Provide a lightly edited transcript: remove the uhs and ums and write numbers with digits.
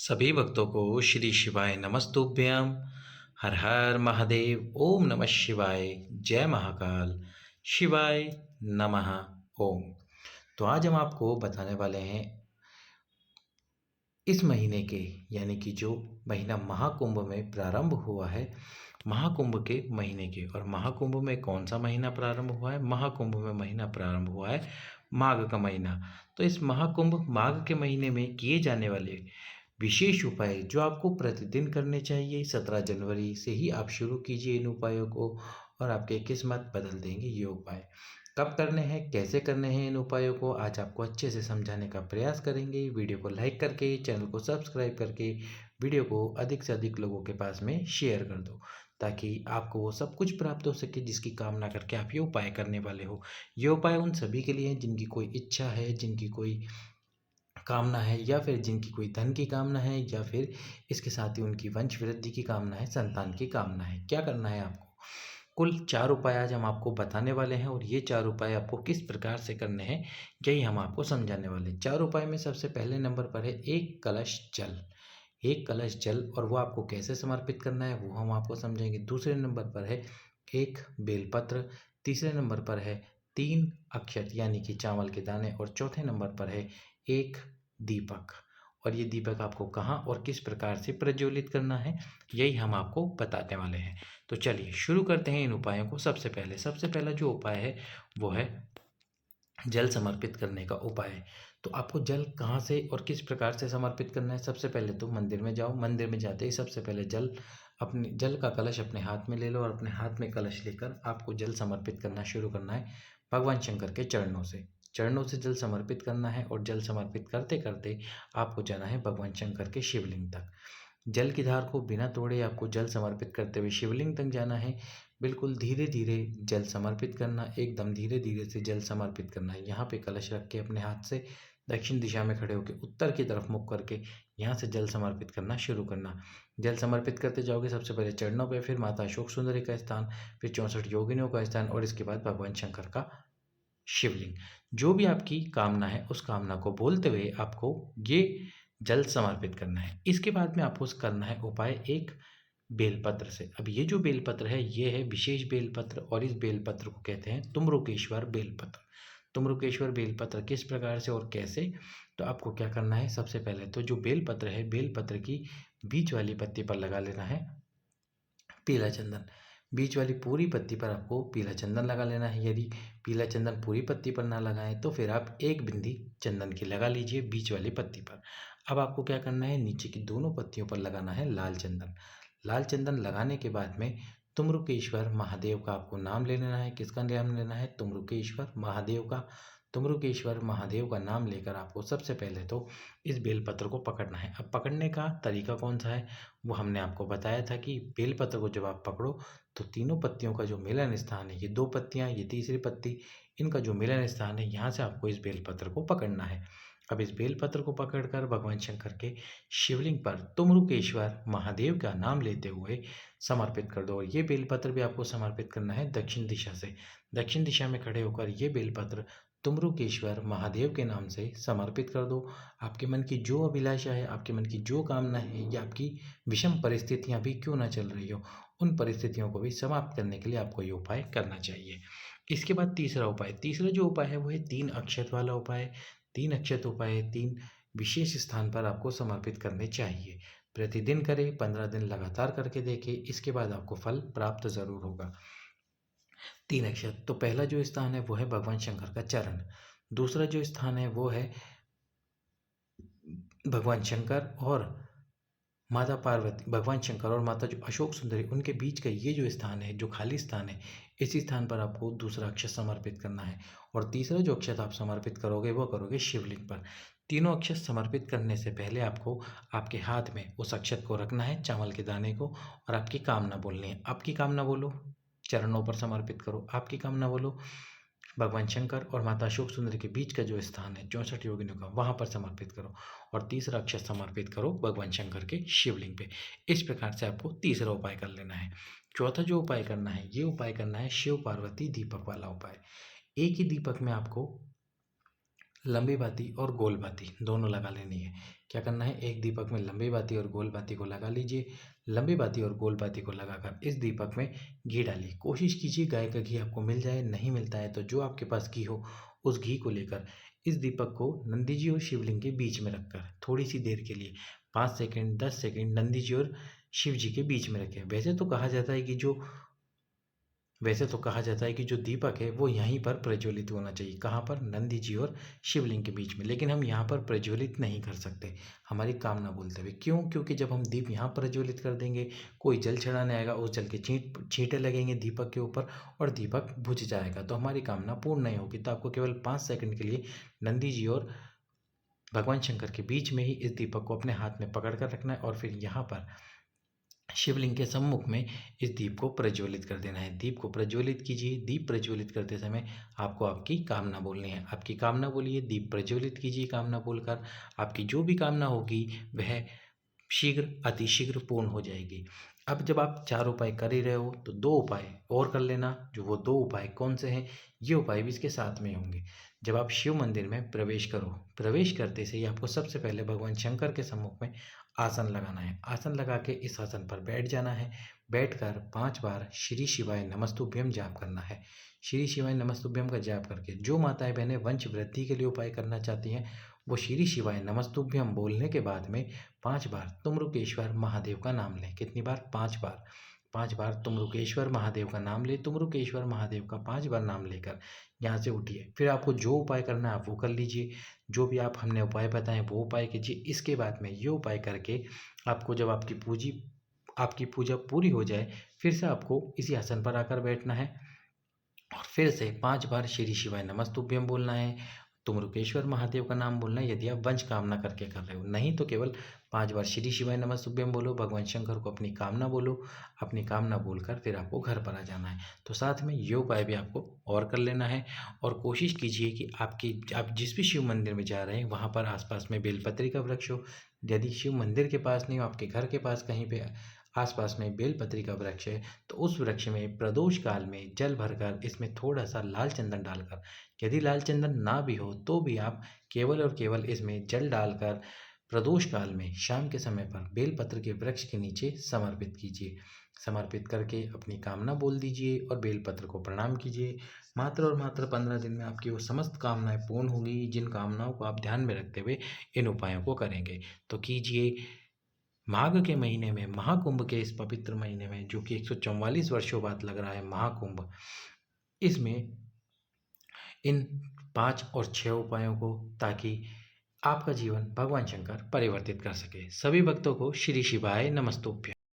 सभी भक्तों को श्री शिवाय नमस्तुभ्यम। हर हर महादेव। ओम नमः शिवाय। जय महाकाल। शिवाय नमः। ओम। तो आज हम आपको बताने वाले हैं इस महीने के यानी कि जो महीना महाकुंभ में प्रारंभ हुआ है, महाकुंभ के महीने के। और महाकुंभ में कौन सा महीना प्रारंभ हुआ है? महाकुंभ में महीना प्रारंभ हुआ है माघ का महीना। तो इस महाकुंभ माघ के महीने में किए जाने वाले विशेष उपाय जो आपको प्रतिदिन करने चाहिए, 17 जनवरी से ही आप शुरू कीजिए इन उपायों को और आपके किस्मत बदल देंगे ये उपाय। कब करने हैं, कैसे करने हैं इन उपायों को, आज आपको अच्छे से समझाने का प्रयास करेंगे। वीडियो को लाइक करके, चैनल को सब्सक्राइब करके, वीडियो को अधिक से अधिक लोगों के पास में शेयर कर दो, ताकि आपको वो सब कुछ प्राप्त हो सके जिसकी कामना करके आप ये उपाय करने वाले हो। ये उपाय उन सभी के लिए हैं जिनकी कोई इच्छा है, जिनकी कोई कामना है, या फिर जिनकी कोई धन की कामना है, या फिर इसके साथ ही उनकी वंश वृद्धि की कामना है, संतान की कामना है। क्या करना है आपको? कुल 4 उपाय आज हम आपको बताने वाले हैं, और ये 4 उपाय आपको किस प्रकार से करने हैं यही हम आपको समझाने वाले हैं। 4 उपाय में सबसे पहले नंबर पर है 1 कलश जल। 1 कलश जल, और वो आपको कैसे समर्पित करना है वो हम आपको समझाएंगे। दूसरे नंबर पर है 1 बेलपत्र। तीसरे नंबर पर है 3 अक्षत यानी कि चावल के दाने। और चौथे नंबर पर है 1 दीपक। और ये दीपक आपको कहाँ और किस प्रकार से प्रज्वलित करना है यही हम आपको बताने वाले हैं। तो चलिए शुरू करते हैं इन उपायों को। सबसे पहला जो उपाय है वो है जल समर्पित करने का उपाय। तो आपको जल कहाँ से और किस प्रकार से समर्पित करना है? सबसे पहले तो मंदिर में जाओ। मंदिर में जाते ही सबसे पहले जल का कलश अपने हाथ में ले लो, और अपने हाथ में कलश लेकर आपको जल समर्पित करना शुरू करना है भगवान शंकर के चरणों से जल समर्पित करना है। और जल समर्पित करते करते आपको जाना है भगवान शंकर के शिवलिंग तक। जल की धार को बिना तोड़े आपको जल समर्पित करते हुए शिवलिंग तक जाना है। बिल्कुल धीरे धीरे जल समर्पित करना, एकदम धीरे धीरे से जल समर्पित करना है। यहाँ पे कलश रख के अपने हाथ से दक्षिण दिशा में खड़े होकर उत्तर की तरफ मुख करके यहाँ से जल समर्पित करना शुरू करना। जल समर्पित करते जाओगे सबसे पहले चरणों पे, फिर माता अशोक सुंदरी का स्थान, फिर 64 योगिनियों का स्थान, और इसके बाद भगवान शंकर का शिवलिंग। जो भी आपकी कामना है उस कामना को बोलते हुए आपको ये जल समर्पित करना है। इसके बाद में आपको करना है उपाय एक बेलपत्र से। अब ये जो बेलपत्र है ये है विशेष बेलपत्र, और इस बेलपत्र को कहते हैं तुम्रुकेश्वर बेलपत्र। तुम्रुकेश्वर बेलपत्र किस प्रकार से और कैसे? तो आपको क्या करना है, सबसे पहले तो जो बेलपत्र है, बेलपत्र की बीच वाली पत्ती पर लगा लेना है पीला चंदन। बीच वाली पूरी पत्ती पर आपको पीला चंदन लगा लेना है। यदि पीला चंदन पूरी पत्ती पर ना लगाएं तो फिर आप एक बिंदी चंदन की लगा लीजिए बीच वाली पत्ती पर। अब आपको क्या करना है, नीचे की दोनों पत्तियों पर लगाना है लाल चंदन। लाल चंदन लगाने के बाद में तुम्रुकेश्वर महादेव का आपको नाम ले लेना है। किसका नाम लेना है? तुम्रुकेश्वर महादेव का। तुम्रुकेश्वर महादेव का नाम लेकर आपको सबसे पहले तो इस बेलपत्र को पकड़ना है। अब पकड़ने का तरीका कौन सा है वो हमने आपको बताया था कि बेलपत्र को जब आप पकड़ो तो तीनों पत्तियों का जो मिलन स्थान है, ये 2 पत्तियाँ, ये तीसरी पत्ती, इनका जो मिलन स्थान है यहाँ से आपको इस बेलपत्र को पकड़ना है। अब इस बेलपत्र को पकड़कर भगवान शंकर के शिवलिंग पर तुम्रुकेश्वर महादेव का नाम लेते हुए समर्पित कर दो। और ये बेलपत्र भी आपको समर्पित करना है दक्षिण दिशा से। दक्षिण दिशा में खड़े होकर ये बेलपत्र तुम्रुकेश्वर महादेव के नाम से समर्पित कर दो। आपके मन की जो अभिलाषा है, आपके मन की जो कामना है, या आपकी विषम परिस्थितियां भी क्यों ना चल रही हो, उन परिस्थितियों को भी समाप्त करने के लिए आपको ये उपाय करना चाहिए। इसके बाद तीसरा जो उपाय है वो है 3 अक्षत वाला उपाय। 3 अक्षत उपाय 3 विशेष स्थान पर आपको समर्पित करने चाहिए। प्रतिदिन करें, 15 दिन लगातार करके देखें, इसके बाद आपको फल प्राप्त ज़रूर होगा। 3 अक्षत, तो पहला जो स्थान है वो है भगवान शंकर का चरण। दूसरा जो स्थान है वो है भगवान शंकर और माता पार्वती, भगवान शंकर और माता जो अशोक सुंदरी, उनके बीच का ये जो स्थान है, जो खाली स्थान है, इसी स्थान पर आपको दूसरा अक्षत समर्पित करना है। और तीसरा जो अक्षत आप समर्पित करोगे वो करोगे शिवलिंग पर। तीनों अक्षत समर्पित करने से पहले आपको आपके हाथ में उस अक्षत को रखना है, चावल के दाने को, और आपकी कामना बोलनी है। आपकी कामना बोलो, चरणों पर समर्पित करो। आपकी कामना बोलो, भगवान शंकर और माता अशोक सुंदरी के बीच का जो स्थान है 64 योगिनियों का, वहाँ पर समर्पित करो। और तीसरा अक्षत समर्पित करो भगवान शंकर के शिवलिंग पे। इस प्रकार से आपको तीसरा उपाय कर लेना है। चौथा जो उपाय करना है, ये उपाय करना है शिव पार्वती दीपक वाला उपाय। एक ही दीपक में आपको लंबी बाती और गोल बाती दोनों लगा लेनी है। क्या करना है, एक दीपक में लंबी बाती और गोल बाती को लगा लीजिए। लंबी बाती और गोल बाती को लगाकर इस दीपक में घी डालिए। कोशिश कीजिए गाय का घी आपको मिल जाए, नहीं मिलता है तो जो आपके पास घी हो उस घी को लेकर इस दीपक को नंदी जी और शिवलिंग के बीच में रखकर थोड़ी सी देर के लिए 5 सेकंड 10 सेकंड नंदी जी और शिव जी के बीच में रखें। वैसे तो कहा जाता है कि जो दीपक है वो यहीं पर प्रज्वलित होना चाहिए। कहाँ पर? नंदी जी और शिवलिंग के बीच में। लेकिन हम यहाँ पर प्रज्वलित नहीं कर सकते हमारी कामना बोलते हुए। क्यों? क्योंकि जब हम दीप यहाँ प्रज्वलित कर देंगे, कोई जल चढ़ाने आएगा, उस जल के छींटे लगेंगे दीपक के ऊपर और दीपक बुझ जाएगा, तो हमारी कामना पूर्ण नहीं होगी। तो आपको केवल 5 सेकंड के लिए नंदी जी और भगवान शंकर के बीच में ही इस दीपक को अपने हाथ में पकड़ कर रखना है और फिर यहाँ पर शिवलिंग के सम्मुख में इस दीप को प्रज्वलित कर देना है। दीप को प्रज्वलित कीजिए। दीप प्रज्वलित करते समय आपको आपकी कामना बोलनी है। आपकी कामना बोलिए, दीप प्रज्वलित कीजिए कामना बोलकर। आपकी जो भी कामना होगी वह शीघ्र अतिशीघ्र पूर्ण हो जाएगी। अब जब आप 4 उपाय कर ही रहे हो तो 2 उपाय और कर लेना। जो वो 2 उपाय कौन से हैं? ये उपाय भी इसके साथ में होंगे। जब आप शिव मंदिर में प्रवेश करो, प्रवेश करते से ही आपको सबसे पहले भगवान शंकर के सम्मुख में आसन लगाना है। आसन लगा के इस आसन पर बैठ जाना है। बैठकर 5 बार श्री शिवाय नमस्तुभ्यम जाप करना है। श्री शिवाय नमस्तुभ्यम का जाप करके जो माताएं बहनें वंश वृद्धि के लिए उपाय करना चाहती हैं वो श्री शिवाय नमस्तुभ्यम बोलने के बाद में 5 बार तुमरुकेश्वर महादेव का नाम लें। कितनी बार? 5 बार। 5 बार तुमरुकेश्वर महादेव का नाम लें। तुमरुकेश्वर महादेव का 5 बार नाम लेकर यहाँ से उठिए। फिर आपको जो उपाय करना है आप वो कर लीजिए। जो भी आप हमने उपाय बताए वो उपाय कीजिए। इसके बाद में ये उपाय करके आपको जब आपकी पूजा पूरी हो जाए फिर से आपको इसी आसन पर आकर बैठना है और फिर से 5 बार श्री शिवाय नमस्तुभ्यम बोलना है। तुमरुकेश्वर महादेव का नाम बोलना है यदि आप वंश कामना करके कर रहे हो। नहीं तो केवल 5 बार श्री शिवाय नमस्तुभ्यम बोलो, भगवान शंकर को अपनी कामना बोलो। अपनी कामना बोलकर फिर आपको घर पर आ जाना है। तो साथ में ये उपाय भी आपको और कर लेना है और कोशिश कीजिए कि आप जिस भी शिव मंदिर में जा रहे हैं वहाँ पर आसपास में बेलपत्री का वृक्ष हो। यदि शिव मंदिर के पास नहीं हो, आपके घर के पास कहीं पे आसपास में बेलपत्री का वृक्ष है तो उस वृक्ष में प्रदोष काल में जल भरकर इसमें थोड़ा सा लाल चंदन डालकर, यदि लाल चंदन ना भी हो तो भी आप केवल और केवल इसमें जल डालकर प्रदोष काल में शाम के समय पर बेलपत्र के वृक्ष के नीचे समर्पित कीजिए। समर्पित करके अपनी कामना बोल दीजिए और बेलपत्र को प्रणाम कीजिए। मात्र और मात्र 15 दिन में आपकी वो समस्त कामनाएं पूर्ण होंगी जिन कामनाओं को आप ध्यान में रखते हुए इन उपायों को करेंगे। तो कीजिए। माघ के महीने में, महाकुंभ के इस पवित्र महीने में, जो कि 144 वर्षों बाद लग रहा है महाकुंभ, इसमें इन 5 और 6 उपायों को, ताकि आपका जीवन भगवान शंकर परिवर्तित कर सके। सभी भक्तों को श्री शिवाय नमस्तुभ्यं।